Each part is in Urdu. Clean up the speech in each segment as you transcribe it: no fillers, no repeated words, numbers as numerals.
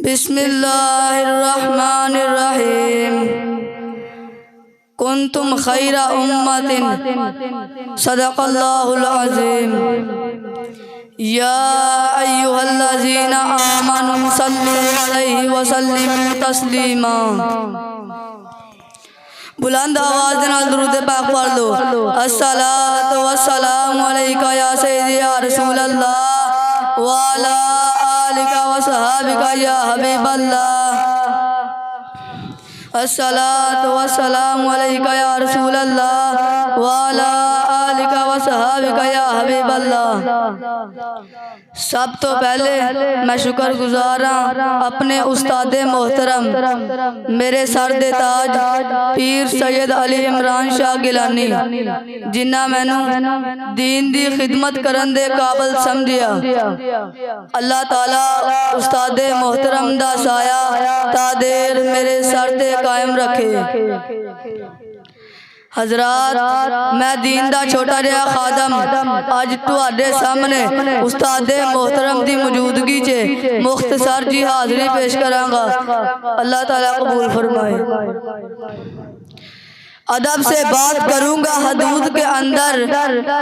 بسم اللہ الرحمن الرحیم کنتم خیر امت صدق اللہ العظیم یا ایہا الذین آمنوا صلوا علیہ وسلموا تسلیما۔ بلند آواز دینا درود پاک پڑھ لو۔ الصلاۃ والسلام علیکہ یا سیدی یا رسول اللہ وعلی آلک وصحابک یا حبیب اللہ۔ الصلاۃ والسلام علیکہ یا رسول اللہ وعلی آلک وصحابک یا حبیب اللہ۔ سب تو پہلے میں شکر گزار ہوں اپنے استاد محترم میرے سرد تاج پیر سید علی عمران شاہ گیلانی جنہ مینوں دین دی خدمت کرن دے قابل سمجھیا۔ اللہ تعالی استاد محترم دا سایہ تا دیر میرے سر تے قائم رکھے۔ حضرات، میں دین دا چھوٹا جہا خادم اج تہاڈے سامنے استاد محترم دی موجودگی چ مختصر جی حاضری پیش کراں گا۔ اللہ تعالیٰ قبول فرمائے۔ ادب سے بات کروں گا حدود کے اندر،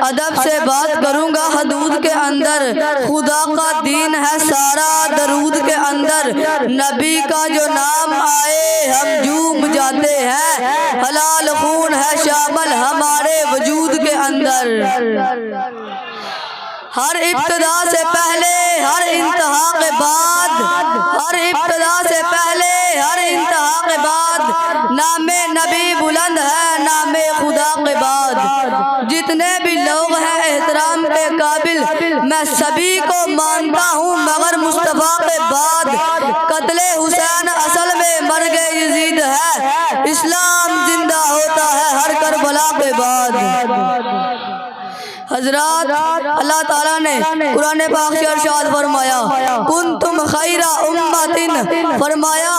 ادب سے بات کروں گا حدود کے اندر، خدا کا دین ہے سارا درود کے اندر، نبی کا جو نام آئے ہم جھوم جاتے ہیں، حلال خون ہے شامل ہمارے وجود کے اندر۔ ہر ابتدا سے پہلے ہر انتہا کے بعد، ہر ابتدا سے پہلے ہر انتہا کے بعد، نام نبی بلند ہے نام خدا کے بعد۔ جتنے بھی لوگ ہیں احترام کے قابل میں سبھی کو مانتا ہوں مگر مصطفیٰ کے بعد۔ قتل حسین اصل میں مرگ یزید ہے، اسلام زندہ ہوتا ہے ہر کربلا کے بعد۔ حضرات، اللہ تعالیٰ نے قرآن پاک سے ارشاد فرمایا کنتم خیر امت، فرمایا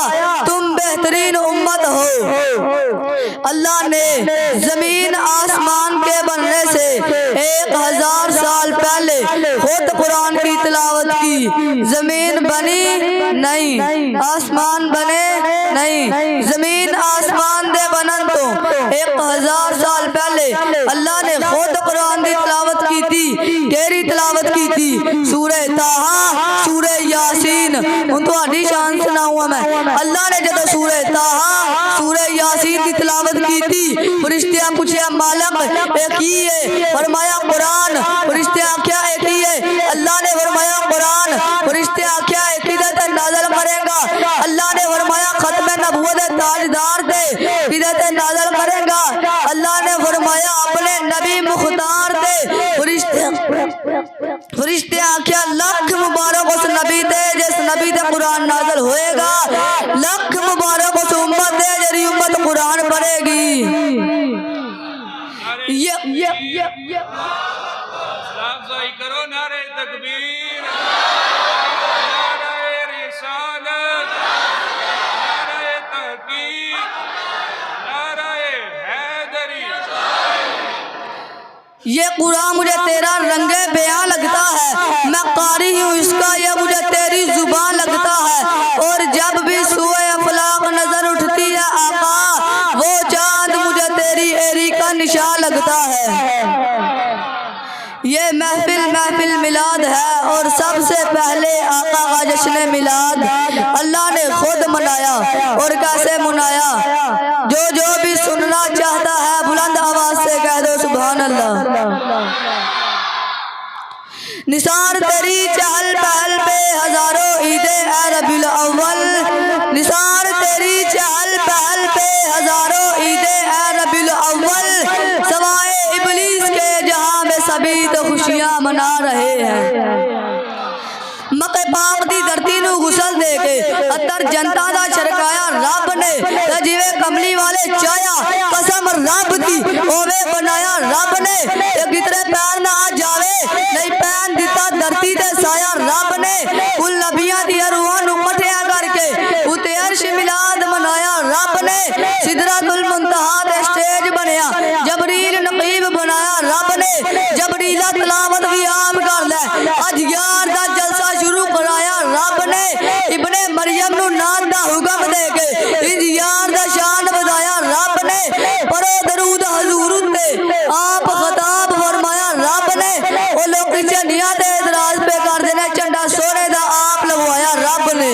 تم بہترین امت ہو۔ اللہ نے زمین آسمان کے بننے سے 1000 سال پہلے خود قرآن کی تلاوت کی۔ زمین بنی نہیں، آسمان بنے نہیں، زمین آسمان دے بنن تو 1000 سال پہلے اللہ نے خود قرآن کی تلاوت کی تھی۔ کیری تلاوت کی تھی؟ سورہ طٰہٰ، سورہ یاسین۔ ان تو آڈی شان سناؤں میں، اللہ نے جب سورہ طٰہٰ، سورہ یاسین کی تلاوت کی تھی، فرشتیاں پوچھے مالک ایک ہی ہے، فرمایا قرآن۔ فرشتیاں کیا ایک ہی ہے؟ اللہ نے فرمایا قرآن۔ فرشتیاں کیا ایک ہی دے نازل کرے گا؟ اللہ نے فرمایا ختم نبوت تاجدار دے کدے نازل کرے گا؟ اللہ نے فرمایا اپنے نبی مختار دے۔ فرشتے آکھیا لکھ مبارک اس نبی دے جس نبی دے قرآن نازل ہوئے گا، لکھ مبارک اس امت دے جری امت قرآن پڑھے گی۔ سلام صحیح کرو، نعرہ تکبیر، نعرہ رسالت، نعرہ تحقیق، نعرہ حیدری۔ یہ قرآن مجھے تیرا رنگ بیاں لگتا ہے، میں قاری ہوں اس کا، یہ مجھے تیری زبان لگتا ہے، اور جب بھی سوئے افلاق نظر اٹھتی ہے آقا، وہ چاند مجھے تیری ایری کا نشان لگتا ہے۔ یہ محفل میلاد ہے اور سب سے پہلے آقا کا جشن میلاد اللہ نے خود منایا۔ اور کیسے منایا؟ جو بھی سننا چاہتا ہے بلند آواز سے کہہ دو سبحان اللہ۔ نثار تیری چہل پہل پہ ہزاروں عیدیں اے ربیع الاول، نثار تیری چہل پہل پہ ہزاروں عیدیں اے ربیع الاول، سوائے ابلیس کے جہاں میں سبھی تو خوشیاں منا رہے ہیں۔ مکہ پاک دی دھرتی نو غسل دے کے اتر جنتا دا چھڑکایا رب نے، جیویں کملی والے چایا قسم رب دی اوے بنایا رب نے، کترے پیر نہ آ جاوے نہیں پہن دیتا دھرتی تے سایہ رب نے، کل نبیاں دی روحاں نو مٹھیا کر کے اتے عرش میلاد منایا رب نے، سدرۃ المنتہا تے سٹیج بنیا جبریل نقیب بنایا رب نے، جبریل تلاوت بھی عام کر لے، اج یار دا جلسہ شروع کرایا رب نے، ابن مریم نو نات دا حکم دے کے انج یار دا شان بتایا رب نے پڑھو درود حضور تے آپ خطاب فرمایا رب نے وہ لوگ جھنڈیاں تے اعتراض پہ کر دینا جھنڈا سونے دا آپ لگوایا رب نے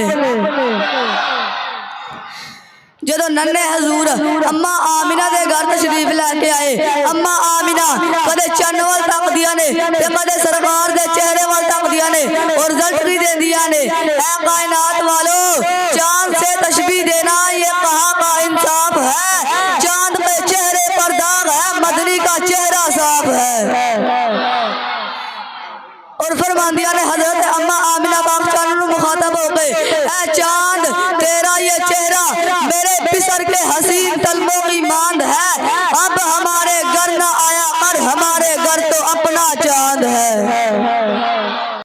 جدو ننے حضور اما آمینہ دے گھر تشریف لے کے آئے اما آمینہ کدے چن وال تک دیا نے تے کدے سرکار دے چہرے وال تک دیا نے اور رزلٹ بھی دے دیا نے اے کائنات والو چاند سے تشبیہ دینا یہ کہاں کا انصاف ہے چاند کے چہرے پر داغ ہے مدنی کا چہرہ صاف ہے اور فرماندیا نے حضرت اما آمینہ پاک چاند نو مخاطب ہو کے اے چاند تیرا یہ چہرہ میرے پسر کے حسین طلبوں کی ماند ہے